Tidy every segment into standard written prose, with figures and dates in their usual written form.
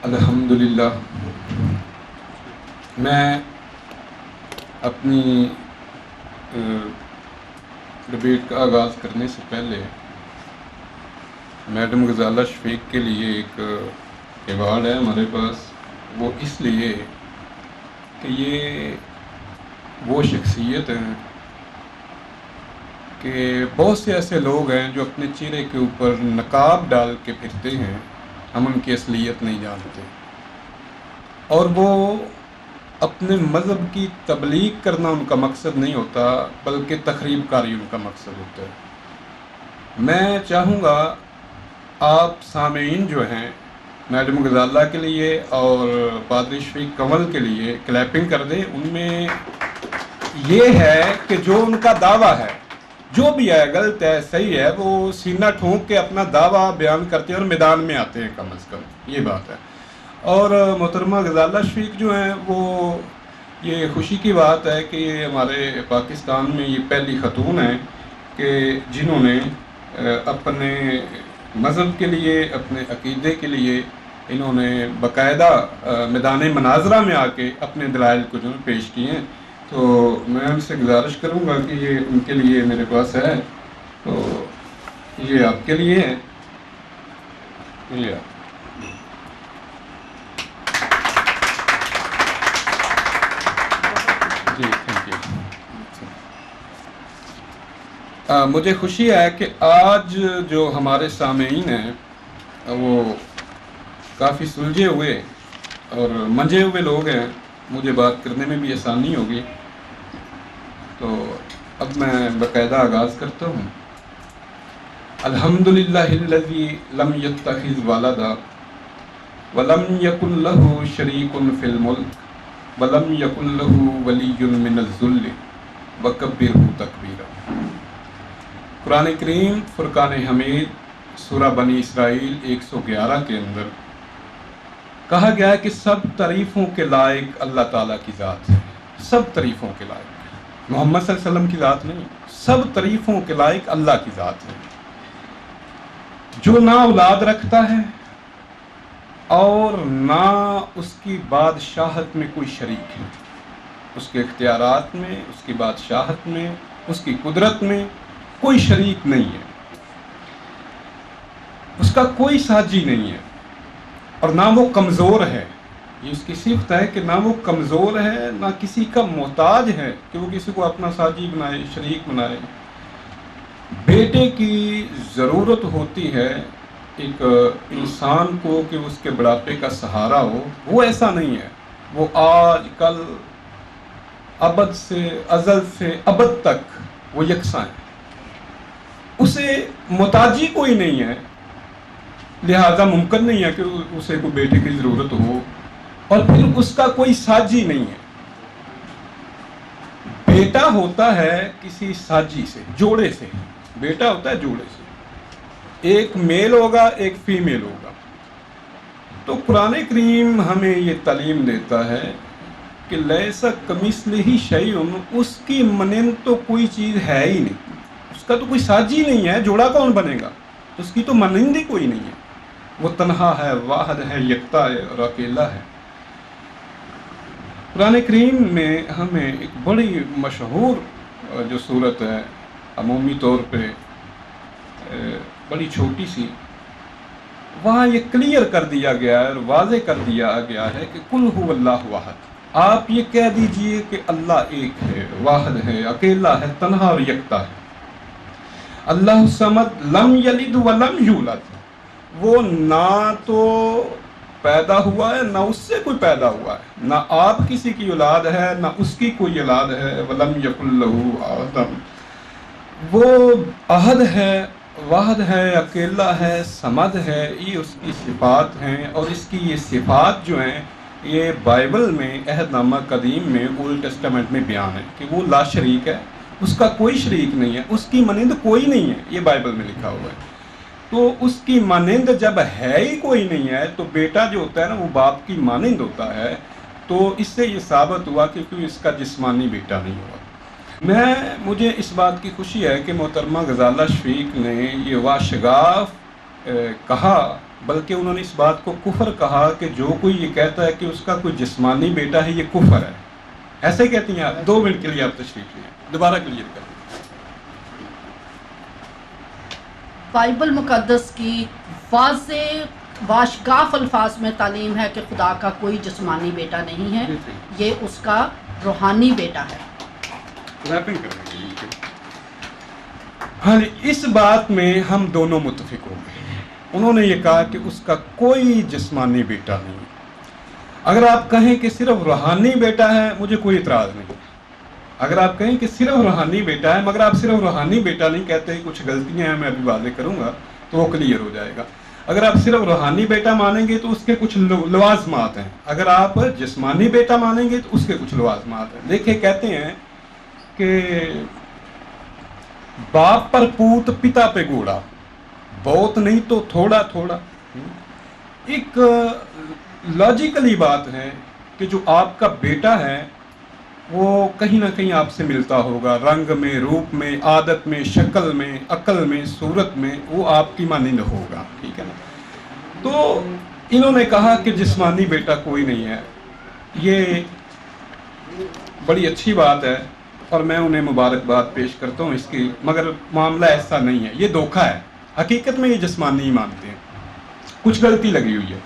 الحمدللہ میں اپنی ڈبیٹ کا آغاز کرنے سے پہلے میڈم غزالہ شفیق کے لیے ایک ایوارڈ ہے ہمارے پاس، وہ اس لیے کہ یہ وہ شخصیت ہیں کہ بہت سے ایسے لوگ ہیں جو اپنے چہرے کے اوپر نقاب ڈال کے پھرتے ہیں، ہم ان کی اصلیت نہیں جانتے، اور وہ اپنے مذہب کی تبلیغ کرنا ان کا مقصد نہیں ہوتا بلکہ تخریب کاری ان کا مقصد ہوتا ہے۔ میں چاہوں گا آپ سامعین جو ہیں میڈم غزالہ کے لیے اور پادری شفیق کنول کے لیے کلیپنگ کر دیں۔ ان میں یہ ہے کہ جو ان کا دعویٰ ہے، جو بھی ہے، غلط ہے صحیح ہے، وہ سینہ ٹھونک کے اپنا دعویٰ بیان کرتے ہیں اور میدان میں آتے ہیں، کم از کم یہ بات ہے۔ اور محترمہ غزالہ شفیق جو ہیں، وہ یہ خوشی کی بات ہے کہ یہ ہمارے پاکستان میں یہ پہلی خاتون ہیں کہ جنہوں نے اپنے مذہب کے لیے، اپنے عقیدے کے لیے انہوں نے باقاعدہ میدان مناظرہ میں آ کے اپنے دلائل کو جو پیش کیے ہیں۔ تو میں ان سے گزارش کروں گا کہ یہ ان کے لیے میرے پاس ہے، تو یہ آپ کے لیے ہے، یہ جی تھینک یو۔ مجھے خوشی ہے کہ آج جو ہمارے سامعین ہیں وہ کافی سلجھے ہوئے اور منجھے ہوئے لوگ ہیں، مجھے بات کرنے میں بھی آسانی ہوگی، تو اب میں باقاعدہ آغاز کرتا ہوں۔ الحمدللہ الذی لم یتخذ ولدا ولم یکن لہ شریک فی الملک ولم یکن لہ ولی من الذل وکبرہ تکبیرا۔ قرآن کریم فرقان حمید سورہ بنی اسرائیل 111 کے اندر کہا گیا ہے کہ سب تعریفوں کے لائق اللہ تعالیٰ کی ذات ہے، سب تعریفوں کے لائق، محمد صلی اللہ علیہ وسلم کی ذات نہیں، سب تعریفوں کے لائق اللہ کی ذات ہے، جو نہ اولاد رکھتا ہے اور نہ اس کی بادشاہت میں کوئی شریک ہے، اس کے اختیارات میں، اس کی بادشاہت میں، اس کی قدرت میں کوئی شریک نہیں ہے، اس کا کوئی ساجی نہیں ہے، اور نہ وہ کمزور ہے۔ یہ اس کی صفت ہے کہ نہ وہ کمزور ہے، نہ کسی کا محتاج ہے کہ وہ کسی کو اپنا ساجی بنائے، شریک بنائے۔ بیٹے کی ضرورت ہوتی ہے ایک انسان کو کہ اس کے بڑھاپے کا سہارا ہو، وہ ایسا نہیں ہے، وہ آج کل ابد سے ازل سے ابد تک وہ یکساں ہے، اسے محتاجی کوئی نہیں ہے، لہذا ممکن نہیں ہے کہ اسے کوئی بیٹے کی ضرورت ہو، اور پھر اس کا کوئی ساجی نہیں ہے۔ بیٹا ہوتا ہے کسی ساجی سے، جوڑے سے، بیٹا ہوتا ہے جوڑے سے، ایک میل ہوگا ایک فیمیل ہوگا۔ تو قرآن کریم ہمیں یہ تعلیم دیتا ہے کہ لیس کمثلہ شیء، اس کی مانند تو کوئی چیز ہے ہی نہیں، اس کا تو کوئی ساجی نہیں ہے، جوڑا کون بنے گا، اس کی تو مانند ہی کوئی نہیں ہے، وہ تنہا ہے، واحد ہے، یکتا ہے اور اکیلا ہے۔ قرآن کریم میں ہمیں ایک بڑی مشہور جو صورت ہے، عمومی طور پہ بڑی چھوٹی سی، وہاں یہ کلیئر کر دیا گیا ہے اور واضح کر دیا گیا ہے کہ قل هو اللہ واحد، آپ یہ کہہ دیجئے کہ اللہ ایک ہے، واحد ہے، اکیلا ہے، تنہا اور یکتا ہے۔ اللہ الصمد لم یلد ولم یولد، وہ نہ تو پیدا ہوا ہے نہ اس سے کوئی پیدا ہوا ہے، نہ آپ کسی کی اولاد ہے نہ اس کی کوئی اولاد ہے، ولم یکن لہ احد، وہ احد ہے، واحد ہے، اکیلا ہے، صمد ہے، یہ اس کی صفات ہیں، اور اس کی یہ صفات جو ہیں یہ بائبل میں، عہد نامہ قدیم میں، اولڈ ٹیسٹامنٹ میں بیان ہے کہ وہ لا شریک ہے، اس کا کوئی شریک نہیں ہے، اس کی مانند کوئی نہیں ہے، یہ بائبل میں لکھا ہوا ہے۔ تو اس کی مانند جب ہے ہی کوئی نہیں ہے تو بیٹا جو ہوتا ہے نا وہ باپ کی مانند ہوتا ہے، تو اس سے یہ ثابت ہوا کہ کوئی اس کا جسمانی بیٹا نہیں ہوا۔ مجھے اس بات کی خوشی ہے کہ محترمہ غزالہ شفیق نے یہ واشگاف کہا بلکہ انہوں نے اس بات کو کفر کہا کہ جو کوئی یہ کہتا ہے کہ اس کا کوئی جسمانی بیٹا ہے، یہ کفر ہے. ایسے کہتی ہیں آپ؟ 2 منٹ کے لیے آپ تشریف لیں، دوبارہ کلیئر کریں. بائبل مقدس کی واضح واشگاف الفاظ میں تعلیم ہے کہ خدا کا کوئی جسمانی بیٹا نہیں ہے، یہ اس کا روحانی بیٹا ہے. ریپنگ کرنے کے لیے ہاں جی، اس بات میں ہم دونوں متفق ہو گئے. انہوں نے یہ کہا کہ اس کا کوئی جسمانی بیٹا نہیں. اگر آپ کہیں کہ صرف روحانی بیٹا ہے، مجھے کوئی اعتراض نہیں. اگر آپ کہیں کہ صرف روحانی بیٹا ہے، مگر آپ صرف روحانی بیٹا نہیں کہتے، کچھ غلطیاں ہیں، میں ابھی واضح کروں گا تو وہ کلیئر ہو جائے گا. اگر آپ صرف روحانی بیٹا مانیں گے تو اس کے کچھ لوازمات ہیں، اگر آپ جسمانی بیٹا مانیں گے تو اس کے کچھ لوازمات ہیں. دیکھیں، کہتے ہیں کہ باپ پر پوت پتا پہ گھوڑا، بہت نہیں تو تھوڑا تھوڑا. ایک لاجیکلی بات ہے کہ جو آپ کا بیٹا ہے وہ کہیں نہ کہیں آپ سے ملتا ہوگا، رنگ میں، روپ میں، عادت میں، شکل میں، عقل میں، صورت میں وہ آپ کی مانند ہوگا. ٹھیک ہے نا؟ تو انہوں نے کہا کہ جسمانی بیٹا کوئی نہیں ہے. یہ بڑی اچھی بات ہے اور میں انہیں مبارکباد پیش کرتا ہوں اس کی، مگر معاملہ ایسا نہیں ہے، یہ دھوکہ ہے. حقیقت میں یہ جسمانی ہی مانتے ہیں، کچھ غلطی لگی ہوئی ہے.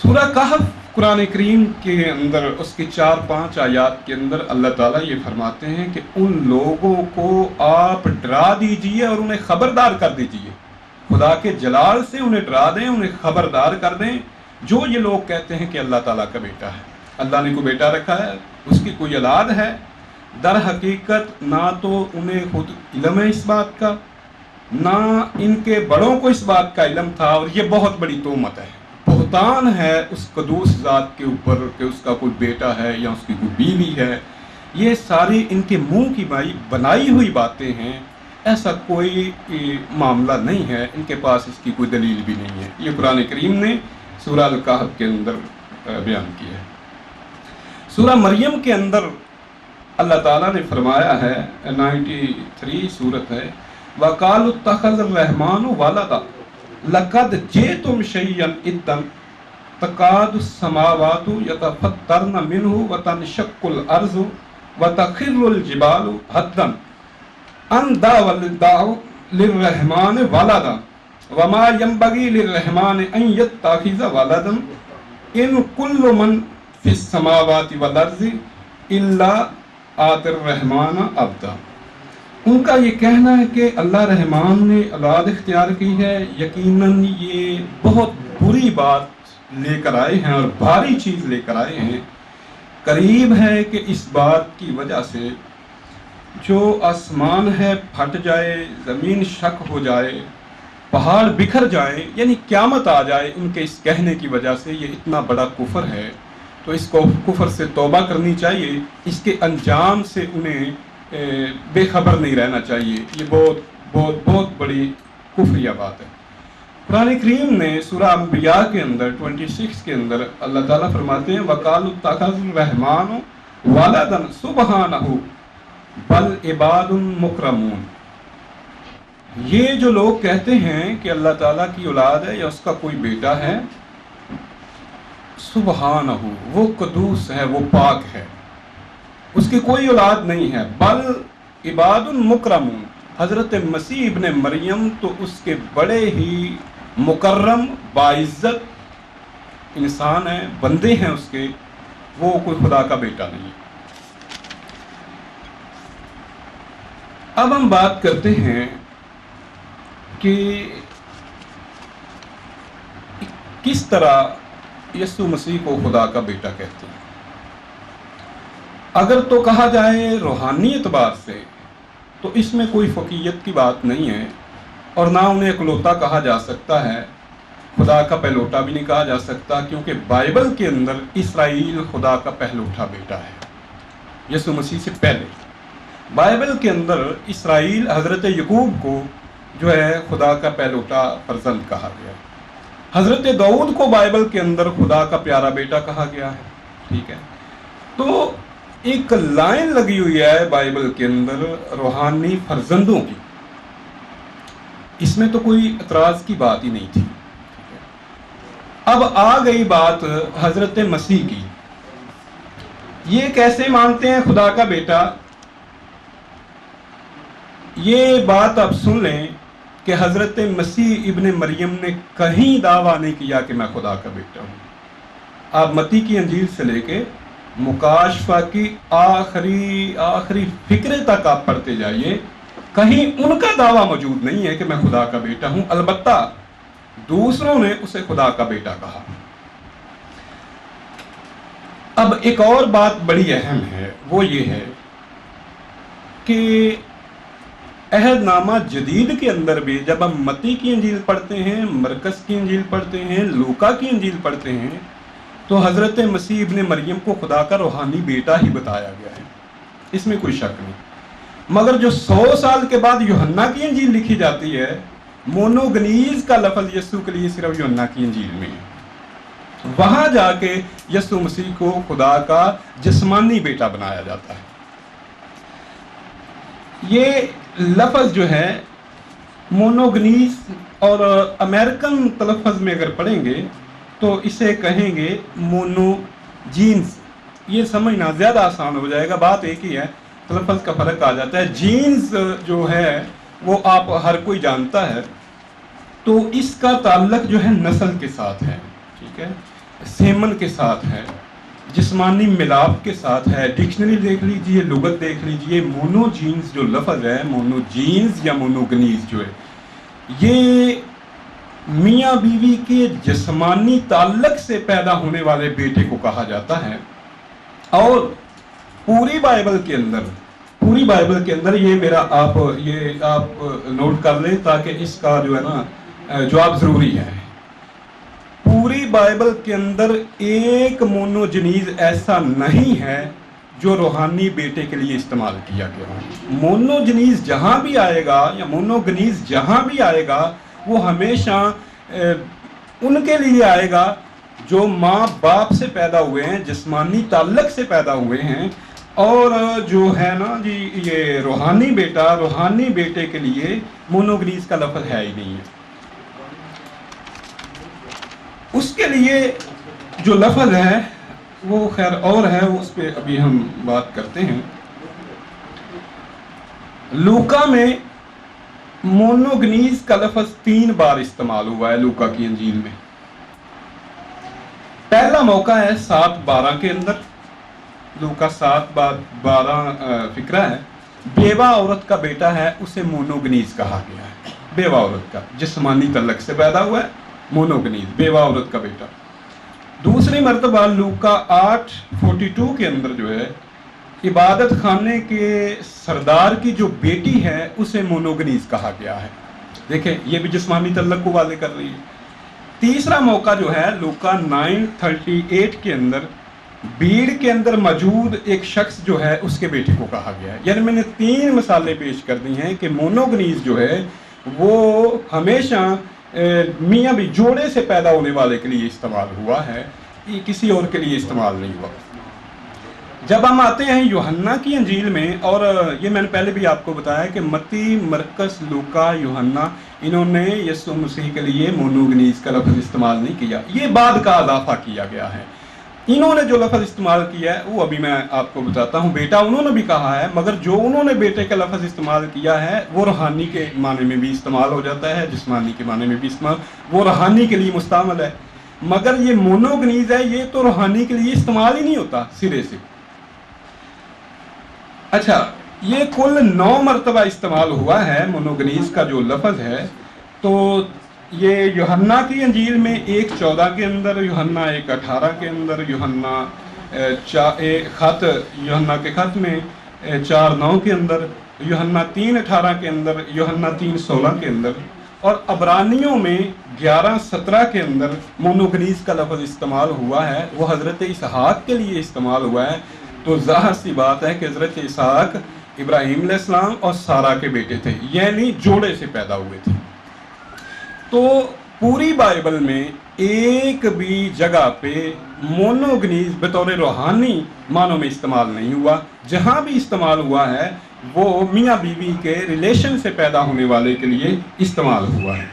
سورہ کہف قرآن کریم کے اندر اس کی 4-5 آیات کے اندر اللہ تعالیٰ یہ فرماتے ہیں کہ ان لوگوں کو آپ ڈرا دیجئے اور انہیں خبردار کر دیجئے. خدا کے جلال سے انہیں ڈرا دیں، انہیں خبردار کر دیں جو یہ لوگ کہتے ہیں کہ اللہ تعالیٰ کا بیٹا ہے. اللہ نے کوئی بیٹا رکھا ہے، اس کی کوئی اولاد ہے؟ در حقیقت نہ تو انہیں خود علم ہے اس بات کا، نہ ان کے بڑوں کو اس بات کا علم تھا. اور یہ بہت بڑی تہمت ہے، بہتان ہے اس قدوس ذات کے اوپر کہ اس کا کوئی بیٹا ہے یا اس کی کوئی بیوی ہے. یہ ساری ان کے منہ کی بنائی ہوئی باتیں ہیں. ایسا کوئی معاملہ نہیں ہے، ان کے پاس اس کی کوئی دلیل بھی نہیں ہے. یہ قرآن کریم نے سورہ الکہف کے اندر بیان کیا ہے. سورہ مریم کے اندر اللہ تعالیٰ نے فرمایا ہے، 93 سورت ہے، وَقَالُوا اتَّخَذَ الرَّحْمَنُ وَلَدًا لَقَدْ جِئْتُمْ شَيْئًا إِدًّا تَكَادُ السَّمَاوَاتُ يَتَفَطَّرْنَ مِنْهُ وَتَنشَقُّ الْأَرْضُ وَتَخِرُّ الْجِبَالُ هَدًّا أَن دَعَوْا لِلرَّحْمَنِ وَلَدًا وَمَا يَنبَغِي لِلرَّحْمَنِ أَن يَتَّخِذَ وَلَدًا إِن كُلُّ مَن فِي السَّمَاوَاتِ وَالْأَرْضِ إِلَّا آتِ الرَّحْمَنَ عَبْدًا. ان کا یہ کہنا ہے کہ اللہ رحمان نے اولاد اختیار کی ہے. یقیناً یہ بہت بری بات لے کر آئے ہیں اور بھاری چیز لے کر آئے ہیں. قریب ہے کہ اس بات کی وجہ سے جو آسمان ہے پھٹ جائے، زمین شک ہو جائے، پہاڑ بکھر جائیں، یعنی قیامت آ جائے ان کے اس کہنے کی وجہ سے. یہ اتنا بڑا کفر ہے تو اس کو کفر سے توبہ کرنی چاہیے، اس کے انجام سے انہیں بے خبر نہیں رہنا چاہیے. یہ بہت بہت بہت بڑی کفریہ بات ہے. قرآن کریم نے سورہ انبیاء کے اندر 26 کے اندر اللہ تعالیٰ فرماتے ہیں وَقَالُوا اتَّخَذَ الرَّحْمَنُ وَلَدًا سُبْحَانَهُ بَلْ عِبَادٌ مُکْرَمُونَ. یہ جو لوگ کہتے ہیں کہ اللہ تعالیٰ کی اولاد ہے یا اس کا کوئی بیٹا ہے، سبحانہ، وہ قدوس ہے، وہ پاک ہے، اس کی کوئی اولاد نہیں ہے. بل عباد مکرمون، حضرت مسیح ابن مریم تو اس کے بڑے ہی مکرم باعزت انسان ہیں، بندے ہیں اس کے، وہ کوئی خدا کا بیٹا نہیں. اب ہم بات کرتے ہیں کہ کس طرح یسوع مسیح کو خدا کا بیٹا کہتے ہیں. اگر تو کہا جائے روحانی اعتبار سے تو اس میں کوئی فوقیت کی بات نہیں ہے، اور نہ انہیں اکلوتا کہا جا سکتا ہے، خدا کا پہلوٹا بھی نہیں کہا جا سکتا، کیونکہ بائبل کے اندر اسرائیل خدا کا پہلوٹا بیٹا ہے یسوع مسیح سے پہلے. بائبل کے اندر اسرائیل حضرت یعقوب کو جو ہے خدا کا پہلوٹا فرزند کہا گیا. حضرت داؤد کو بائبل کے اندر خدا کا پیارا بیٹا کہا گیا ہے. ٹھیک ہے، تو ایک لائن لگی ہوئی ہے بائبل کے اندر روحانی فرزندوں کی، اس میں تو کوئی اعتراض کی بات ہی نہیں تھی. اب آ گئی بات حضرت مسیح کی. یہ کیسے مانتے ہیں خدا کا بیٹا؟ یہ بات آپ سن لیں کہ حضرت مسیح ابن مریم نے کہیں دعویٰ نہیں کیا کہ میں خدا کا بیٹا ہوں. آپ متی کی انجیل سے لے کے مکاشفہ کی آخری فکرے تک آپ پڑھتے جائیے، کہیں ان کا دعویٰ موجود نہیں ہے کہ میں خدا کا بیٹا ہوں. البتہ دوسروں نے اسے خدا کا بیٹا کہا. اب ایک اور بات بڑی اہم ہے، وہ یہ ہے کہ عہد نامہ جدید کے اندر بھی جب ہم متی کی انجیل پڑھتے ہیں، مرکز کی انجیل پڑھتے ہیں، لوکا کی انجیل پڑھتے ہیں، تو حضرت مسیح ابن مریم کو خدا کا روحانی بیٹا ہی بتایا گیا ہے، اس میں کوئی شک نہیں. مگر جو 100 سال کے بعد یوحنا کی انجیل لکھی جاتی ہے، مونوگنیز کا لفظ یسوع کے لیے صرف یوحنا کی انجیل میں ہے. وہاں جا کے یسوع مسیح کو خدا کا جسمانی بیٹا بنایا جاتا ہے. یہ لفظ جو ہے مونوگنیز، اور امریکن تلفظ میں اگر پڑھیں گے تو اسے کہیں گے مونو جینز. یہ سمجھنا زیادہ آسان ہو جائے گا، بات ایک ہی ہے، تلفظ کا فرق آ جاتا ہے. جینز جو ہے وہ آپ ہر کوئی جانتا ہے، تو اس کا تعلق جو ہے نسل کے ساتھ ہے، ٹھیک ہے، سیمن کے ساتھ ہے، جسمانی ملاپ کے ساتھ ہے. ڈکشنری دیکھ لیجئے، لغت دیکھ لیجئے، مونو جینز جو لفظ ہے، مونو جینز یا مونوگنیز جو ہے، یہ میاں بیوی کے جسمانی تعلق سے پیدا ہونے والے بیٹے کو کہا جاتا ہے. اور پوری بائبل کے اندر یہ آپ نوٹ کر لیں تاکہ اس کا جو ہے نا جواب ضروری ہے. پوری بائبل کے اندر ایک مونوجنیز ایسا نہیں ہے جو روحانی بیٹے کے لیے استعمال کیا گیا ہو. مونوجنیز جہاں بھی آئے گا یا مونوگنیز جہاں بھی آئے گا، وہ ہمیشہ ان کے لیے آئے گا جو ماں باپ سے پیدا ہوئے ہیں، جسمانی تعلق سے پیدا ہوئے ہیں. اور جو ہے نا جی یہ روحانی بیٹے کے لیے مونوگنیز کا لفظ ہے ہی نہیں ہے. اس کے لیے جو لفظ ہے وہ خیر اور ہے، اس پہ ابھی ہم بات کرتے ہیں. لوکا میں مونوگنیز کا لفظ 3 بار استعمال ہوا ہے لوکا کی انجیل میں. پہلا موقع ہے 7:12 کے اندر. لوکا 7:12 فکرہ ہے. بیوہ عورت کا بیٹا ہے، اسے مونوگنیز کہا گیا ہے. بیوہ عورت کا جسمانی تعلق سے پیدا ہوا ہے، مونوگنیز، بیوہ عورت کا بیٹا. دوسری مرتبہ لوکا 8:42 کے اندر جو ہے عبادت خانے کے سردار کی جو بیٹی ہے اسے مونوگنیز کہا گیا ہے. دیکھیں یہ بھی جسمانی تعلق کو واضح کر رہی ہے. تیسرا موقع جو ہے لوکا 9:38 کے اندر بھیڑ کے اندر موجود ایک شخص جو ہے اس کے بیٹے کو کہا گیا ہے. یعنی میں نے 3 مثالیں پیش کر دی ہیں کہ مونوگنیز جو ہے وہ ہمیشہ میاں بھی جوڑے سے پیدا ہونے والے کے لیے استعمال ہوا ہے، یہ کسی اور کے لیے استعمال نہیں ہوا. جب ہم آتے ہیں یوحنا کی انجیل میں، اور یہ میں نے پہلے بھی آپ کو بتایا کہ متی، مرکز، لوکا، یوحنا، انہوں نے یسوع مسیح کے لیے مونوگنیز کا لفظ استعمال نہیں کیا، یہ بعد کا اضافہ کیا گیا ہے. انہوں نے جو لفظ استعمال کیا ہے وہ ابھی میں آپ کو بتاتا ہوں. بیٹا انہوں نے بھی کہا ہے، مگر جو انہوں نے بیٹے کا لفظ استعمال کیا ہے وہ روحانی کے معنی میں بھی استعمال ہو جاتا ہے، جسمانی کے معنی میں بھی استعمال، وہ روحانی کے لیے مستعمل ہے. مگر یہ مونوگنیز ہے، یہ تو روحانی کے لیے استعمال ہی نہیں ہوتا سرے سے. اچھا، یہ کل 9 مرتبہ استعمال ہوا ہے مونوگنیز کا جو لفظ ہے. تو یہ یوحنا کی انجیل میں 1:14 کے اندر، یوحنا 1:18 کے اندر، یوحنا کے خط میں 4:9 کے اندر، یوحنا 3:18 کے اندر، یوحنا 3:16 کے اندر، اور عبرانیوں میں 11:17 کے اندر مونوگنیز کا لفظ استعمال ہوا ہے. وہ حضرت اسحاق کے لیے استعمال ہوا ہے. تو ظاہر سی بات ہے کہ حضرت اسحاق ابراہیم علیہ السلام اور سارہ کے بیٹے تھے، یعنی جوڑے سے پیدا ہوئے تھے. تو پوری بائبل میں ایک بھی جگہ پہ مونوگنیز بطور روحانی معنوں میں استعمال نہیں ہوا. جہاں بھی استعمال ہوا ہے وہ میاں بیوی کے ریلیشن سے پیدا ہونے والے کے لیے استعمال ہوا ہے.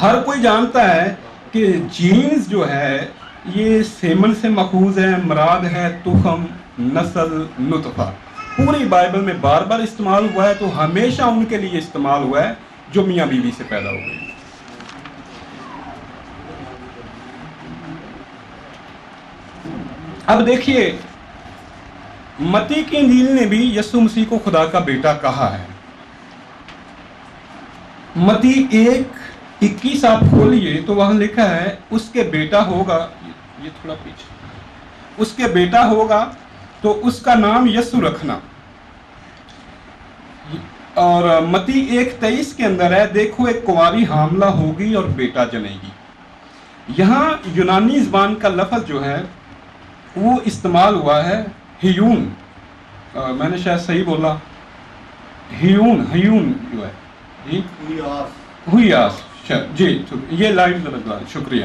ہر کوئی جانتا ہے کہ جینز جو ہے یہ سیمن سے ماخوذ ہے، مراد ہے تخم، نسل، نطفہ. پوری بائبل میں بار بار استعمال ہوا ہے، تو ہمیشہ ان کے لیے استعمال ہوا ہے جو میاں بیوی سے پیدا ہو گئی. اب دیکھیے متی کی انجیل نے بھی یسوع مسیح کو خدا کا بیٹا کہا ہے. متی 1:21 آپ کھولیے تو وہاں لکھا ہے اس کے بیٹا ہوگا، یہ تھوڑا پیچھے، اس کے بیٹا ہوگا تو اس کا نام یسوع رکھنا. اور متی 1:23 کے اندر ہے دیکھو ایک کنواری حاملہ ہوگی اور بیٹا جنے گی. یہاں یونانی زبان کا لفظ جو ہے وہ استعمال ہوا ہے ہیون، میں نے شاید صحیح بولا، ہیون جو ہے جی ہویاس، جی یہ لائن شکریہ.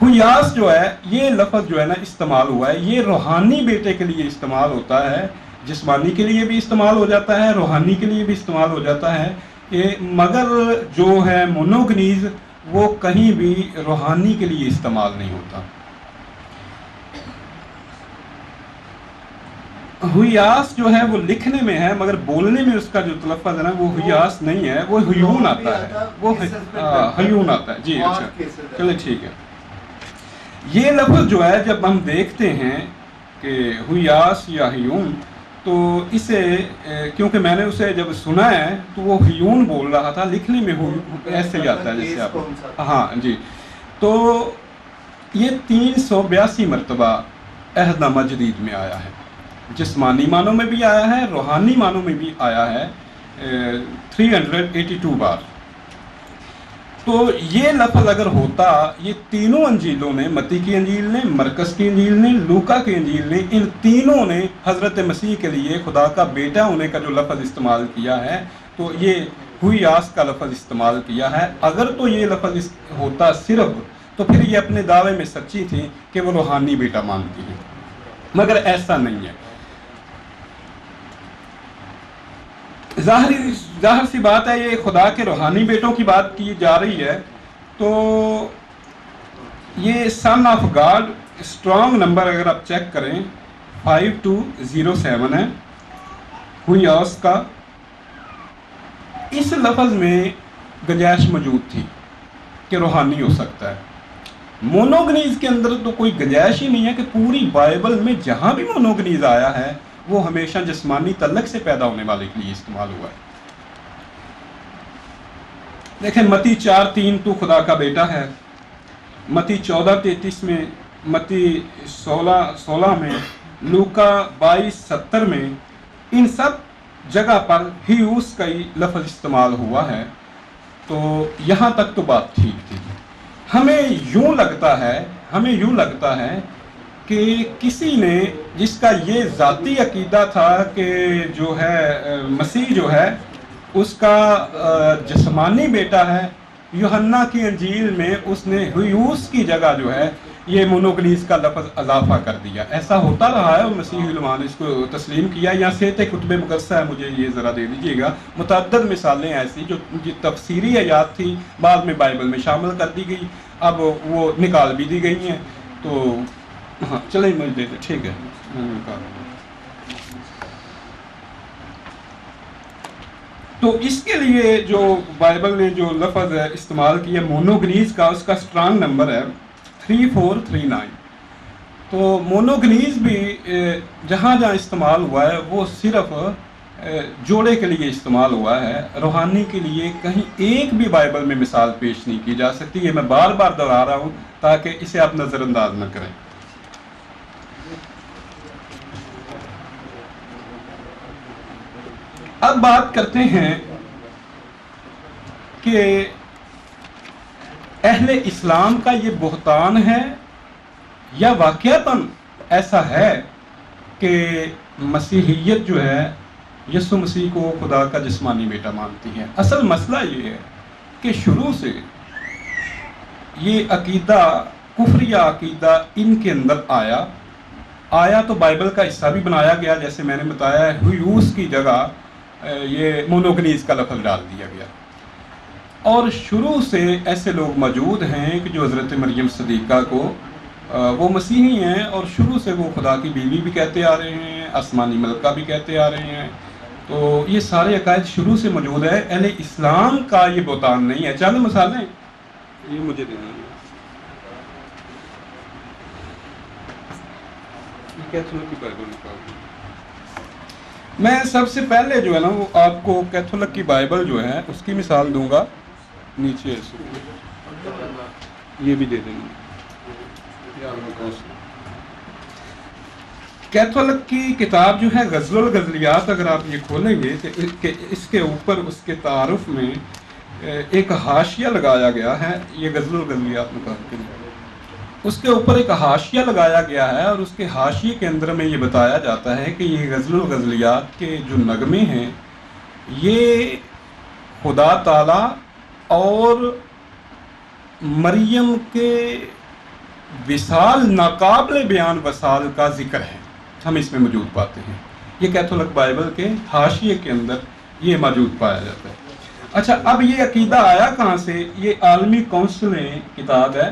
ہویاس جو ہے یہ لفظ جو ہے نا استعمال ہوا ہے، یہ روحانی بیٹے کے لیے استعمال ہوتا ہے، جسمانی کے لیے بھی استعمال ہو جاتا ہے، روحانی کے لیے بھی استعمال ہو جاتا ہے، مگر جو ہے مونوگنیز وہ کہیں بھی روحانی کے لیے استعمال نہیں ہوتا. ہویاس جو ہے وہ لکھنے میں ہے مگر بولنے میں اس کا جو تلفظ ہے نا وہ ہویاس نہیں ہے، وہ ہیون آتا ہے، وہ ہیون آتا ہے. جی اچھا چلے ٹھیک ہے. یہ لفظ جو ہے جب ہم دیکھتے ہیں کہ ہویاس یا ہیون، تو اسے کیونکہ میں نے اسے جب سنا ہے تو وہ ہیون بول رہا تھا، لکھنے میں ایسے ہی آتا ہے جیسے آپ، ہاں جی. تو یہ 382 مرتبہ عہد نامہ جدید میں آیا ہے، جسمانی معنوں میں بھی آیا ہے، روحانی معنوں میں بھی آیا ہے 382 بار. تو یہ لفظ اگر ہوتا، یہ تینوں انجیلوں نے، متی کی انجیل نے، مرکز کی انجیل نے، لوکا کی انجیل نے، ان تینوں نے حضرت مسیح کے لیے خدا کا بیٹا ہونے کا جو لفظ استعمال کیا ہے تو یہ ہویاس کا لفظ استعمال کیا ہے. اگر تو یہ لفظ ہوتا صرف، تو پھر یہ اپنے دعوے میں سچی تھی کہ وہ روحانی بیٹا مانتی ہے، مگر ایسا نہیں ہے. ظاہر سی بات ہے یہ خدا کے روحانی بیٹوں کی بات کی جا رہی ہے، تو یہ سن آف گاڈ اسٹرانگ نمبر اگر آپ چیک کریں 5207 ہے ہویاس کا. اس لفظ میں گنجائش موجود تھی کہ روحانی ہو سکتا ہے. مونوگنیز کے اندر تو کوئی گنجائش ہی نہیں ہے، کہ پوری بائبل میں جہاں بھی مونوگنیز آیا ہے وہ ہمیشہ جسمانی تعلق سے پیدا ہونے والے کے لیے استعمال ہوا ہے. دیکھیں متی 4:3 تو خدا کا بیٹا ہے، متی 14:33 میں، متی 16 میں، لوکا 22:70 میں، ان سب جگہ پر ہیوس کا ہی لفظ استعمال ہوا ہے. تو یہاں تک تو بات ٹھیک تھی. ہمیں یوں لگتا ہے کہ کسی نے جس کا یہ ذاتی عقیدہ تھا کہ جو ہے مسیح جو ہے اس کا جسمانی بیٹا ہے، یوحنا کی انجیل میں اس نے ہویوس کی جگہ جو ہے یہ مونوگنیز کا لفظ اضافہ کر دیا. ایسا ہوتا رہا ہے اور مسیحی علماء نے اس کو تسلیم کیا. یا سیرت کتب مقدسہ ہے، مجھے یہ ذرا دے دیجیے گا، متعدد مثالیں ایسی جو تفسیری آیات تھی بعد میں بائبل میں شامل کر دی گئی، اب وہ نکال بھی دی گئی ہیں. تو ہاں چلیں مجھے دے دیں، ٹھیک ہے. تو اس کے لیے جو بائبل نے جو لفظ استعمال کیا مونوگنیز کا، اس کا اسٹرانگ نمبر ہے 3439. تو مونوگنیز بھی جہاں استعمال ہوا ہے وہ صرف جوڑے کے لیے استعمال ہوا ہے، روحانی کے لیے کہیں ایک بھی بائبل میں مثال پیش نہیں کی جا سکتی. یہ میں بار بار دہرا رہا ہوں تاکہ اسے آپ نظر انداز نہ کریں. اب بات کرتے ہیں کہ اہل اسلام کا یہ بہتان ہے یا واقعتاً ایسا ہے کہ مسیحیت جو ہے یسوع مسیح کو خدا کا جسمانی بیٹا مانتی ہے. اصل مسئلہ یہ ہے کہ شروع سے یہ عقیدہ، کفریہ عقیدہ ان کے اندر آیا تو بائبل کا حصہ بھی بنایا گیا، جیسے میں نے بتایا ہے ہویوس کی جگہ یہ مونوگنیز کا لفظ ڈال دیا گیا. اور شروع سے ایسے لوگ موجود ہیں کہ جو حضرت مریم صدیقہ کو وہ مسیحی ہیں اور شروع سے وہ خدا کی بیوی بھی کہتے آ رہے ہیں، آسمانی ملکہ بھی کہتے آ رہے ہیں. تو یہ سارے عقائد شروع سے موجود ہے. اہل اسلام کا یہ بہتان نہیں ہے. چند مثالیں یہ مجھے دینا ہے. کیتھولک کی بائبل نکال. میں سب سے پہلے جو ہے نا وہ آپ کو کیتھولک کی بائبل جو ہے اس کی مثال دوں گا. نیچے یہ بھی دے دیں گے. کیتھولک کی کتاب جو ہے غزل الغزلیات، اگر آپ یہ کھولیں گے تو اس کے اوپر اس کے تعارف میں ایک حاشیہ لگایا گیا ہے. یہ غزل الغزلیات مقابل اس کے اوپر ایک حاشیہ لگایا گیا ہے، اور اس کے حاشیے کے اندر میں یہ بتایا جاتا ہے کہ یہ غزل الغزلیات کے جو نغمے ہیں یہ خدا تعالی اور مریم کے وصال، ناقابل بیان وصال کا ذکر ہے، ہم اس میں موجود پاتے ہیں. یہ کیتھولک بائبل کے حاشیے کے اندر یہ موجود پایا جاتا ہے. اچھا، اب یہ عقیدہ آیا کہاں سے؟ یہ عالمی کونسل میں کتاب ہے،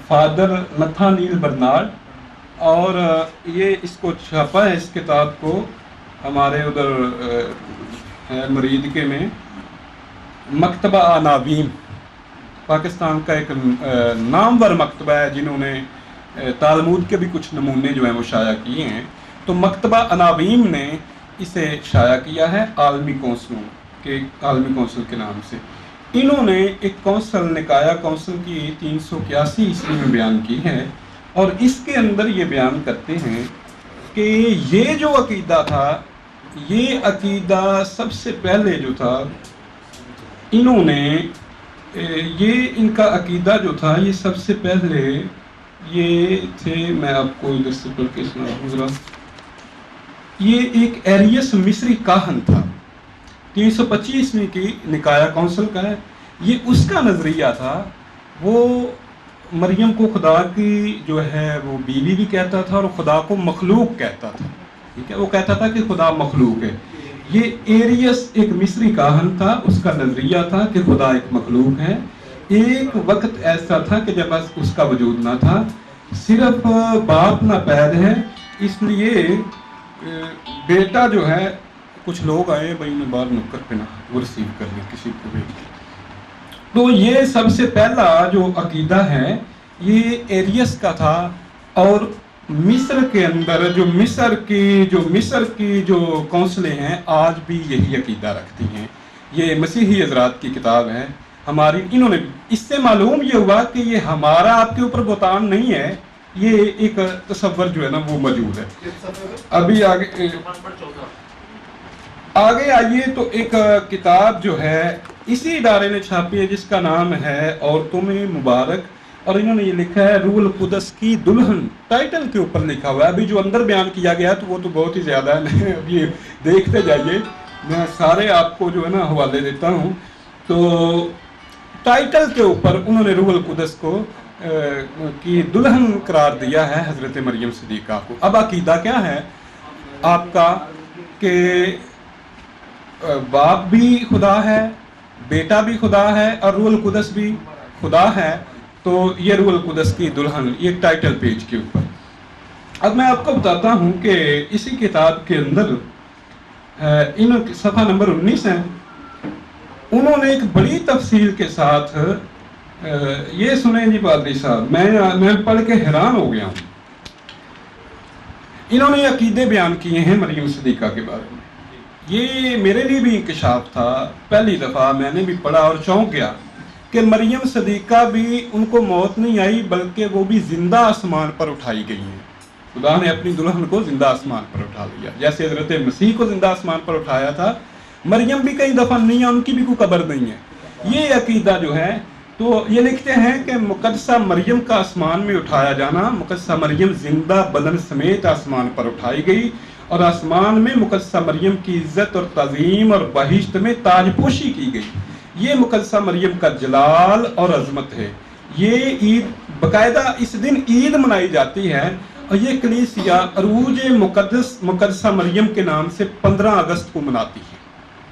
فادر نتھانیل برنارڈ، اور یہ اس کو چھاپا ہے، اس کتاب کو ہمارے ادھر مریدکے میں مکتبہ عناوین، پاکستان کا ایک نامور مکتبہ ہے جنہوں نے تالمود کے بھی کچھ نمونے جو ہیں وہ شائع کیے ہیں. تو مکتبہ عناوین نے اسے شائع کیا ہے عالمی کونسل کے نام سے. انہوں نے ایک کونسل، نکایا کونسل کی 381 عیسوی میں بیان کی ہے، اور اس کے اندر یہ بیان کرتے ہیں کہ یہ جو عقیدہ تھا، یہ عقیدہ سب سے پہلے جو تھا انہوں نے ان کا عقیدہ جو تھا یہ سب سے پہلے یہ تھے، میں آپ کو ادھر سے پڑھ کے سناؤں ذرا. یہ ایک ایریس مصری کاہن تھا، 325 عیسوی کی نکایا کونسل کا ہے. یہ اس کا نظریہ تھا. وہ مریم کو خدا کی جو ہے وہ بیوی بھی کہتا تھا اور خدا کو مخلوق کہتا تھا. ٹھیک ہے، وہ کہتا تھا کہ خدا مخلوق ہے. یہ ایریس ایک مصری کاہن تھا، اس کا نظریہ تھا کہ خدا ایک مخلوق ہے. ایک وقت ایسا تھا کہ جب اس کا وجود نہ تھا، صرف باپ نہ پید ہے، اس لیے بیٹا جو ہے، کچھ لوگ آئے بھائی نے باہر نکر پہ نہ وہ ریسیو کر لیں کسی کو بھی. تو یہ سب سے پہلا جو عقیدہ ہے یہ ایریس کا تھا. اور مصر کے اندر جو مصر کی جو کونسلیں ہیں آج بھی یہی عقیدہ رکھتی ہیں. یہ مسیحی حضرات کی کتاب ہے ہماری. انہوں نے اس سے معلوم یہ ہوا کہ یہ ہمارا آپ کے اوپر بہتان نہیں ہے، یہ ایک تصور جو ہے نا وہ موجود ہے. ابھی آگے آئیے تو ایک کتاب جو ہے اسی ادارے نے چھاپی ہے جس کا نام ہے عورتوں میں مبارک، اور انہوں نے یہ لکھا ہے روح القدس کی دلہن، ٹائٹل کے اوپر لکھا ہوا ہے. ابھی جو اندر بیان کیا گیا تو وہ تو بہت ہی زیادہ ہے، اب یہ دیکھتے جائیے، میں سارے آپ کو جو ہے نا حوالے دیتا ہوں. تو ٹائٹل کے اوپر انہوں نے روح القدس کو کی دلہن قرار دیا ہے حضرت مریم صدیقہ کو. اب عقیدہ کیا ہے آپ کا کہ باپ بھی خدا ہے، بیٹا بھی خدا ہے اور روح القدس بھی خدا ہے. تو یہ روح القدس کی دلہن، یہ ٹائٹل پیج کے اوپر. اب میں آپ کو بتاتا ہوں کہ اسی کتاب کے اندر صفحہ نمبر 19 ہے، انہوں نے ایک بڑی تفصیل کے ساتھ یہ سنیں جی پادری صاحب، میں پڑھ کے حیران ہو گیا ہوں. انہوں نے عقیدے بیان کیے ہیں مریم صدیقہ کے بارے میں. یہ میرے لیے بھی انکشاف تھا، پہلی دفعہ میں نے بھی پڑھا اور چونک گیا کہ مریم صدیقہ بھی ان کو موت نہیں آئی بلکہ وہ بھی زندہ آسمان پر اٹھائی گئی ہیں. خدا نے اپنی دلہن کو زندہ آسمان پر اٹھا لیا، جیسے حضرت مسیح کو زندہ آسمان پر اٹھایا تھا. مریم بھی کئی دفعہ نہیں ہے، ان کی بھی کوئی قبر نہیں ہے. یہ عقیدہ جو ہے تو یہ لکھتے ہیں کہ مقدسہ مریم کا آسمان میں اٹھایا جانا، مقدسہ مریم زندہ بدن سمیت آسمان پر اٹھائی گئی، اور آسمان میں مقدسہ مریم کی عزت اور تعظیم اور بہشت میں تاج پوشی کی گئی. یہ مقدسہ مریم کا جلال اور عظمت ہے. یہ عید باقاعدہ اس دن عید منائی جاتی ہے، اور یہ کلیسیا عروج مقدسہ مریم کے نام سے 15 اگست کو مناتی ہے.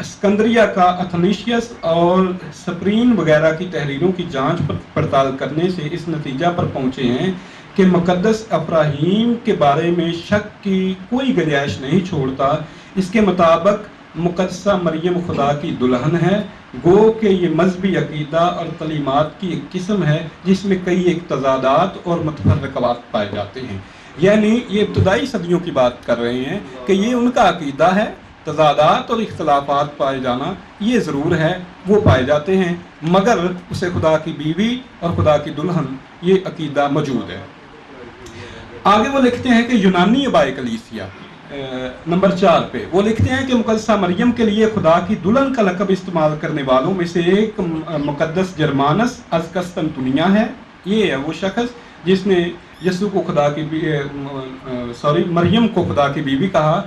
اسکندریہ کا اتھنیشیس اور سپرین وغیرہ کی تحریروں کی جانچ پڑتال کرنے سے اس نتیجہ پر پہنچے ہیں کہ مقدس ابراہیم کے بارے میں شک کی کوئی گنجائش نہیں چھوڑتا۔ اس کے مطابق مقدسہ مریم خدا کی دلہن ہے، گو کہ یہ مذہبی عقیدہ اور تعلیمات کی ایک قسم ہے جس میں کئی ایک تضادات اور متفرقات پائے جاتے ہیں۔ یعنی یہ ابتدائی صدیوں کی بات کر رہے ہیں کہ یہ ان کا عقیدہ ہے، تضادات اور اختلافات پائے جانا یہ ضرور ہے، وہ پائے جاتے ہیں، مگر اسے خدا کی بیوی اور خدا کی دلہن یہ عقیدہ موجود ہے۔ آگے وہ لکھتے ہیں کہ یونانی آباء کلیسیا نمبر 4 پہ وہ لکھتے ہیں کہ مقدسہ مریم کے لیے خدا کی دلہن کا لقب استعمال کرنے والوں میں سے ایک مقدس جرمانس از قسطنطنیہ ہے۔ یہ ہے وہ شخص جس نے یسوع کو مریم کو خدا کی بیوی کہا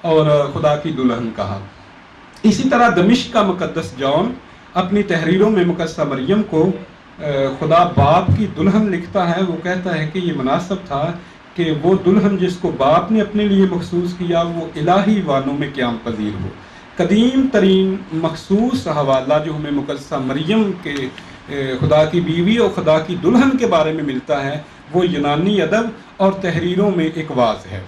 اور خدا کی دلہن کہا۔ اسی طرح دمشق کا مقدس جان اپنی تحریروں میں مقدسہ مریم کو خدا باپ کی دلہن لکھتا ہے۔ وہ کہتا ہے کہ یہ مناسب تھا کہ وہ دلہن جس کو باپ نے اپنے لیے مخصوص کیا وہ الہی وانوں میں قیام پذیر ہو۔ قدیم ترین مخصوص حوالہ جو ہمیں مقدسہ مریم کے خدا کی بیوی اور خدا کی دلہن کے بارے میں ملتا ہے وہ یونانی ادب اور تحریروں میں ایک واضح ہے۔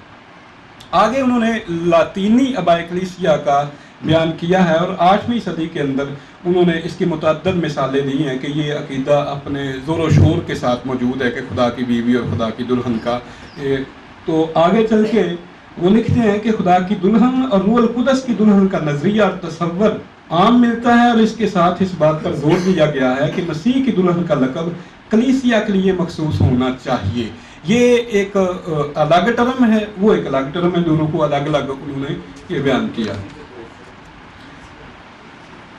آگے انہوں نے لاطینی آباء کلیسیا کا بیان کیا ہے اور 8ویں صدی کے اندر انہوں نے اس کی متعدد مثالیں دی ہیں کہ یہ عقیدہ اپنے زور و شور کے ساتھ موجود ہے کہ خدا کی بیوی اور خدا کی دلہن کا۔ تو آگے چل کے وہ لکھتے ہیں کہ خدا کی دلہن اور روح القدس کی دلہن کا نظریہ اور تصور عام ملتا ہے، اور اس کے ساتھ اس بات پر زور دیا گیا ہے کہ مسیح کی دلہن کا لقب کلیسیا کے لیے مخصوص ہونا چاہیے۔ یہ ایک الگ ٹرم ہے، وہ ایک الگ ٹرم ہے، دونوں کو الگ الگ انہوں نے یہ بیان کیا۔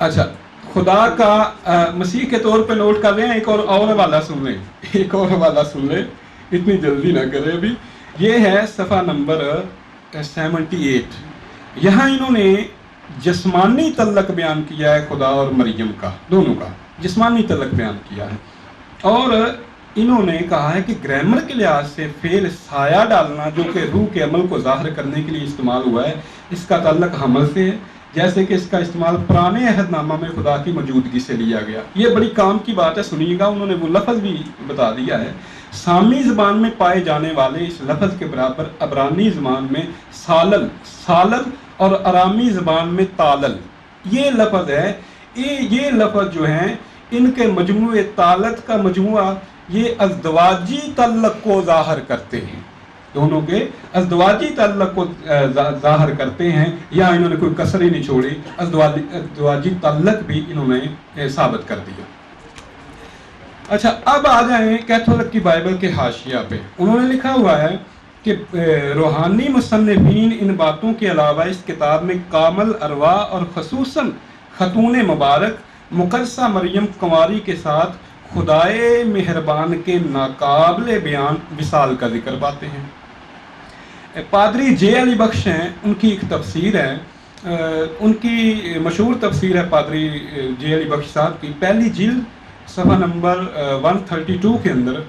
اچھا، خدا کا مسیح کے طور پہ نوٹ کر رہے ہیں، ایک اور حوالہ سن لیں، ایک اور حوالہ سن لیں، اتنی جلدی نہ کریں ابھی۔ یہ ہے صفحہ نمبر 78۔ یہاں انہوں نے جسمانی تعلق بیان کیا ہے خدا اور مریم کا، دونوں کا جسمانی تعلق بیان کیا ہے، اور انہوں نے کہا ہے کہ گرامر کے لحاظ سے فعل سایہ ڈالنا جو کہ روح کے عمل کو ظاہر کرنے کے لیے استعمال ہوا ہے، اس کا تعلق حمل سے ہے، جیسے کہ اس کا استعمال پرانے عہد نامہ میں خدا کی موجودگی سے لیا گیا۔ یہ بڑی کام کی بات ہے، سنیے گا، انہوں نے وہ لفظ بھی بتا دیا ہے۔ سامی زبان میں پائے جانے والے اس لفظ کے برابر عبرانی زبان میں سالل اور ارامی زبان میں تالل یہ لفظ ہے۔ یہ لفظ جو ہیں ان کے مجموعے تالت کا مجموعہ یہ ازدواجی تعلق کو ظاہر کرتے ہیں، دونوں کے ازدواجی تعلق کو ظاہر کرتے ہیں، یا انہوں نے کوئی کسر ہی نہیں چھوڑی، ازدواجی تعلق بھی انہوں نے ثابت کر دیا۔ اچھا، اب آ جائیں کیتھولک کی بائبل کے حاشیہ پہ۔ انہوں نے لکھا ہوا ہے کہ روحانی مصنفین ان باتوں کے علاوہ اس کتاب میں کامل ارواح اور خصوصاً خاتون مبارک مقدسہ مریم کنواری کے ساتھ خدائے مہربان کے ناقابل بیان وصال کا ذکر پاتے ہیں۔ پادری جے علی بخش ہیں، ان کی ایک تفسیر ہے، ان کی مشہور تفسیر ہے پادری جے علی بخش صاحب کی، پہلی جلد صفحہ نمبر 132 کے اندر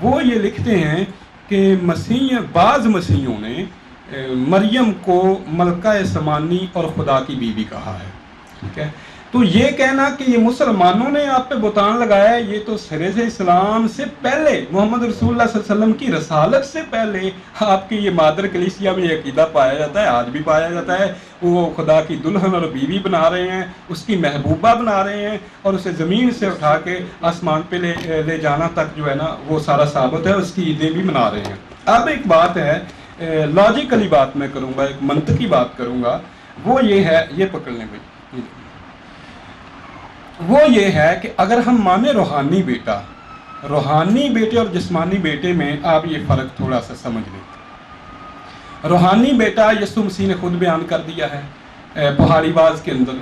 وہ یہ لکھتے ہیں کہ بعض مسیحیوں نے مریم کو ملکہ سمانی اور خدا کی بیوی کہا ہے، ٹھیک ہے؟ تو یہ کہنا کہ یہ مسلمانوں نے آپ پہ بہتان لگایا ہے، یہ تو سرے سے اسلام سے پہلے، محمد رسول اللہ صلی اللہ علیہ وسلم کی رسالت سے پہلے آپ کی یہ مادر کلیسیا میں یہ عقیدہ پایا جاتا ہے، آج بھی پایا جاتا ہے۔ وہ خدا کی دلہن اور بیوی بنا رہے ہیں، اس کی محبوبہ بنا رہے ہیں، اور اسے زمین سے اٹھا کے آسمان پہ لے جانا تک جو ہے نا وہ سارا ثابت ہے، اس کی عیدیں بھی منا رہے ہیں۔ اب ایک بات ہے، لاجیکلی بات میں کروں گا، ایک منطقی بات کروں گا، وہ یہ ہے، یہ پکڑ لیں بھائی، وہ یہ ہے کہ اگر ہم مانیں روحانی بیٹے اور جسمانی بیٹے میں آپ یہ فرق تھوڑا سا سمجھ لیں۔ روحانی بیٹا یسوع مسیح نے خود بیان کر دیا ہے پہاڑی باز کے اندر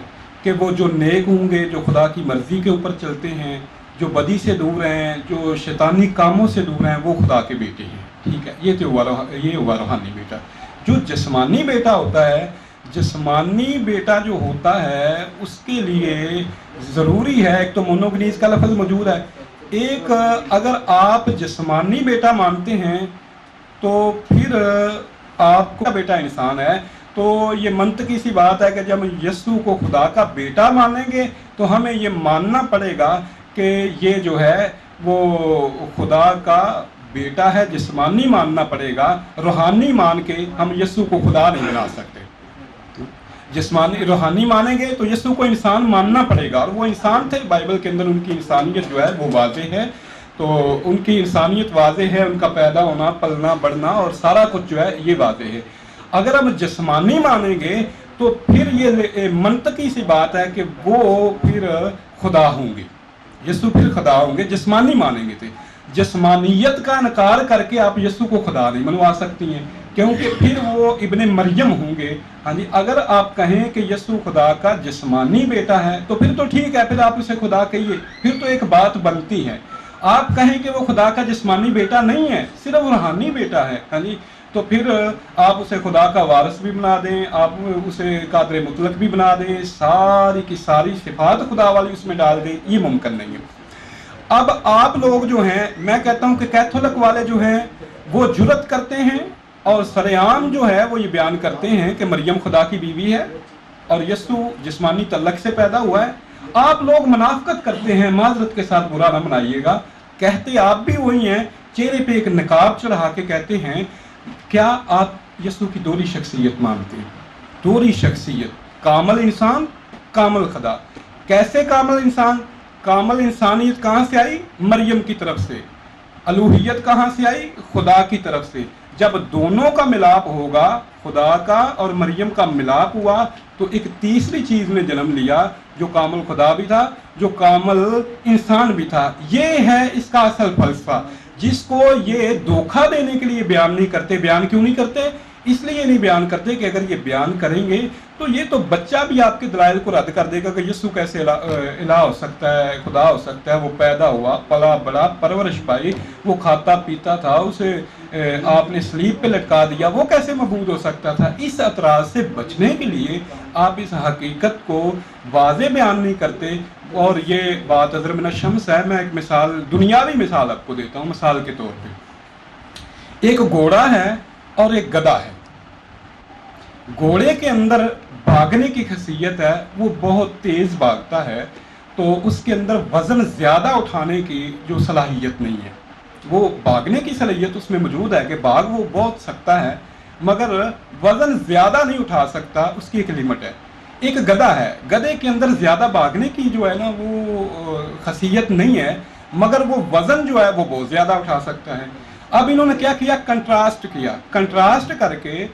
کہ وہ جو نیک ہوں گے، جو خدا کی مرضی کے اوپر چلتے ہیں، جو بدی سے دور ہیں، جو شیطانی کاموں سے دور ہیں، وہ خدا کے بیٹے ہیں، ٹھیک ہے؟ یہ ہوا روحانی بیٹا۔ جو جسمانی بیٹا ہوتا ہے، جسمانی بیٹا جو ہوتا ہے اس کے لیے ضروری ہے، ایک تو مونوگنیز کا لفظ موجود ہے، ایک اگر آپ جسمانی بیٹا مانتے ہیں تو پھر آپ کو بیٹا انسان ہے، تو یہ منطقی سی بات ہے کہ جب ہم یسوع کو خدا کا بیٹا مانیں گے تو ہمیں یہ ماننا پڑے گا کہ یہ جو ہے وہ خدا کا بیٹا ہے، جسمانی ماننا پڑے گا، روحانی مان کے ہم یسوع کو خدا نہیں بنا سکتے۔ جسمانی روحانی مانیں گے تو یسوع کو انسان ماننا پڑے گا، اور وہ انسان تھے، بائبل کے اندر ان کی انسانیت جو ہے وہ واضح ہے، تو ان کی انسانیت واضح ہے، ان کا پیدا ہونا، پلنا، بڑھنا اور سارا کچھ جو ہے یہ واضح ہے۔ اگر ہم جسمانی مانیں گے تو پھر یہ منطقی سی بات ہے کہ وہ پھر خدا ہوں گے، یسوع پھر خدا ہوں گے، جسمانی مانیں گے تھے۔ جسمانیت کا انکار کر کے آپ یسوع کو خدا نہیں منوا سکتی ہیں، کیونکہ پھر وہ ابن مریم ہوں گے۔ ہاں جی، اگر آپ کہیں کہ یسوع خدا کا جسمانی بیٹا ہے تو پھر تو ٹھیک ہے، پھر آپ اسے خدا کہیے، پھر تو ایک بات بنتی ہے۔ آپ کہیں کہ وہ خدا کا جسمانی بیٹا نہیں ہے، صرف روحانی بیٹا ہے، ہاں جی، تو پھر آپ اسے خدا کا وارث بھی بنا دیں، آپ اسے قادر مطلق بھی بنا دیں، ساری کی ساری صفات خدا والی اس میں ڈال دیں، یہ ممکن نہیں ہے۔ اب آپ لوگ جو ہیں، میں کہتا ہوں کہ کیتھولک والے جو ہیں وہ جرت کرتے ہیں اور سرعام جو ہے وہ یہ بیان کرتے ہیں کہ مریم خدا کی بیوی ہے اور یسوع جسمانی تعلق سے پیدا ہوا ہے۔ آپ لوگ منافقت کرتے ہیں، معذرت کے ساتھ برا نہ منائیے گا، کہتے آپ بھی وہی ہیں، چہرے پہ ایک نقاب چڑھا کے کہتے ہیں کیا آپ یسوع کی دوہری شخصیت مانتے ہیں؟ دوہری شخصیت، کامل انسان، کامل خدا۔ کیسے کامل انسان؟ کامل انسانیت کہاں سے آئی؟ مریم کی طرف سے۔ الوہیت کہاں سے آئی؟ خدا کی طرف سے۔ جب دونوں کا ملاپ ہوگا، خدا کا اور مریم کا ملاپ ہوا، تو ایک تیسری چیز نے جنم لیا جو کامل خدا بھی تھا، جو کامل انسان بھی تھا۔ یہ ہے اس کا اصل فلسفہ، جس کو یہ دھوکہ دینے کے لیے بیان نہیں کرتے۔ بیان کیوں نہیں کرتے؟ اس لیے نہیں بیان کرتے کہ اگر یہ بیان کریں گے تو یہ تو بچہ بھی آپ کے دلائل کو رد کر دے گا کہ یسوع کیسے الہ ہو سکتا ہے، خدا ہو سکتا ہے، وہ پیدا ہوا، پلا بڑا، پرورش پائی، وہ کھاتا پیتا تھا، اسے آپ نے صلیب پہ لٹکا دیا، وہ کیسے معبود ہو سکتا تھا؟ اس اعتراض سے بچنے کے لیے آپ اس حقیقت کو واضح بیان نہیں کرتے۔ اور یہ بات اظہر من الشمس ہے۔ میں ایک مثال، دنیاوی مثال آپ کو دیتا ہوں، مثال کے طور پہ ایک گھوڑا ہے اور ایک گدھا ہے۔ گھوڑے کے اندر بھاگنے کی خاصیت ہے، وہ بہت تیز بھاگتا ہے، تو اس کے اندر وزن زیادہ اٹھانے کی جو صلاحیت نہیں ہے۔ وہ بھاگنے کی صلاحیت اس میں موجود ہے کہ بھاگ وہ بہت سکتا ہے، مگر وزن زیادہ نہیں اٹھا سکتا، اس کی ایک لمٹ ہے۔ ایک گدھا ہے، گدھے کے اندر زیادہ بھاگنے کی جو ہے نا وہ خاصیت نہیں ہے، مگر وہ وزن جو ہے وہ بہت زیادہ اٹھا سکتا ہے۔ اب انہوں نے کیا کیا؟ کنٹراسٹ کیا، کنٹراسٹ کر کے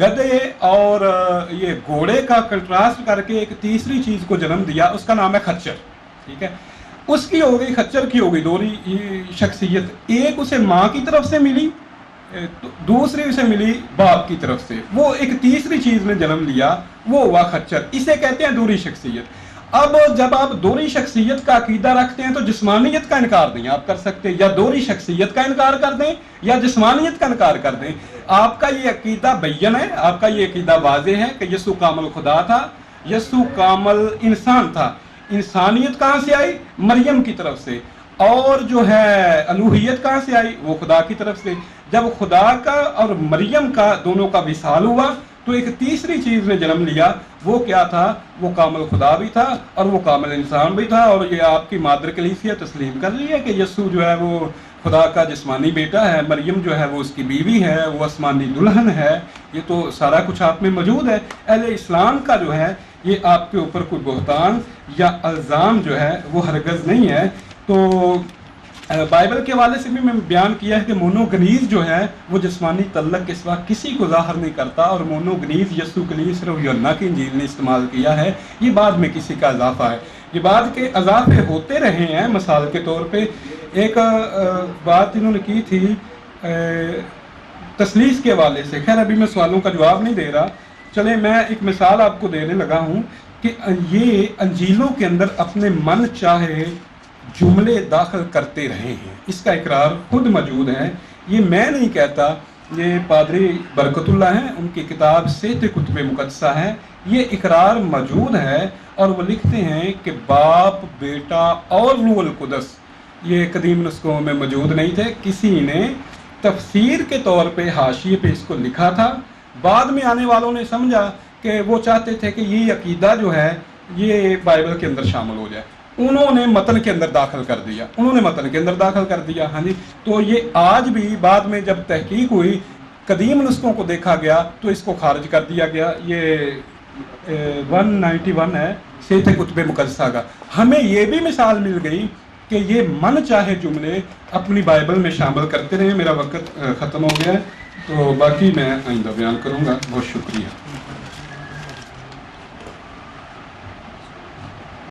گدھے اور یہ گھوڑے کا کنٹراسٹ کر کے ایک تیسری چیز کو جنم دیا، اس کا نام ہے خچر۔ ٹھیک ہے، اس کی ہو گئی، خچر کی ہو گئی دوہری شخصیت۔ ایک اسے ماں کی طرف سے ملی، دوسری اسے ملی باپ کی طرف سے، وہ ایک تیسری چیز نے جنم لیا، وہ ہوا خچر۔ اسے کہتے ہیں دوہری شخصیت۔ اب جب آپ دوہری شخصیت کا عقیدہ رکھتے ہیں تو جسمانیت کا انکار نہیں آپ کر سکتے، یا دوہری شخصیت کا انکار کر دیں یا جسمانیت کا انکار کر دیں۔ آپ کا یہ عقیدہ بین ہے، آپ کا یہ عقیدہ واضح ہے کہ یسوع کامل خدا تھا، یسوع کامل انسان تھا۔ انسانیت کہاں سے آئی؟ مریم کی طرف سے۔ اور جو ہے الوہیت کہاں سے آئی؟ وہ خدا کی طرف سے۔ جب خدا کا اور مریم کا دونوں کا وصال ہوا تو ایک تیسری چیز نے جنم لیا، وہ کیا تھا؟ وہ کامل خدا بھی تھا اور وہ کامل انسان بھی تھا۔ اور یہ آپ کی مادر کلیسیا تسلیم کر رہی ہے کہ یسوع جو ہے وہ خدا کا جسمانی بیٹا ہے، مریم جو ہے وہ اس کی بیوی ہے، وہ آسمانی دلہن ہے۔ یہ تو سارا کچھ آپ میں موجود ہے۔ اہل اسلام کا جو ہے یہ آپ کے اوپر کوئی بہتان یا الزام جو ہے وہ ہرگز نہیں ہے۔ تو بائبل کے حوالے سے بھی میں بیان کیا ہے کہ مونوگنیز جو ہے وہ جسمانی تعلق کے سوا کسی کو ظاہر نہیں کرتا، اور مونوگنیز یسوع کے لیے صرف یوحنا کی انجیل نے استعمال کیا ہے، یہ بعد میں کسی کا اضافہ ہے۔ یہ بعد کے اضافے ہوتے رہے ہیں۔ مثال کے طور پہ ایک بات انہوں نے کی تھی تثلیث کے حوالے سے، خیر ابھی میں سوالوں کا جواب نہیں دے رہا، چلے میں ایک مثال آپ کو دینے لگا ہوں کہ یہ انجیلوں کے اندر اپنے من چاہے جملے داخل کرتے رہے ہیں، اس کا اقرار خود موجود ہے۔ یہ میں نہیں کہتا، یہ پادری برکت اللہ ہیں، ان کی کتاب صحت کتب مقدسہ ہے، یہ اقرار موجود ہے، اور وہ لکھتے ہیں کہ باپ، بیٹا اور روح القدس یہ قدیم نسخوں میں موجود نہیں تھے، کسی نے تفسیر کے طور پہ حاشیے پہ اس کو لکھا تھا، بعد میں آنے والوں نے سمجھا کہ وہ چاہتے تھے کہ یہ عقیدہ جو ہے یہ بائبل کے اندر شامل ہو جائے، انہوں نے متن کے اندر داخل کر دیا ہاں جی۔ تو یہ آج بھی بعد میں جب تحقیق ہوئی، قدیم نسخوں کو دیکھا گیا تو اس کو خارج کر دیا گیا۔ یہ 191 ہے سیتھے کتب مقدسہ کا۔ ہمیں یہ بھی مثال مل گئی کہ یہ من چاہے جملے اپنی بائبل میں شامل کرتے رہے۔ میرا وقت ختم ہو گیا ہے، تو باقی میں آئندہ بیان کروں گا۔ بہت شکریہ۔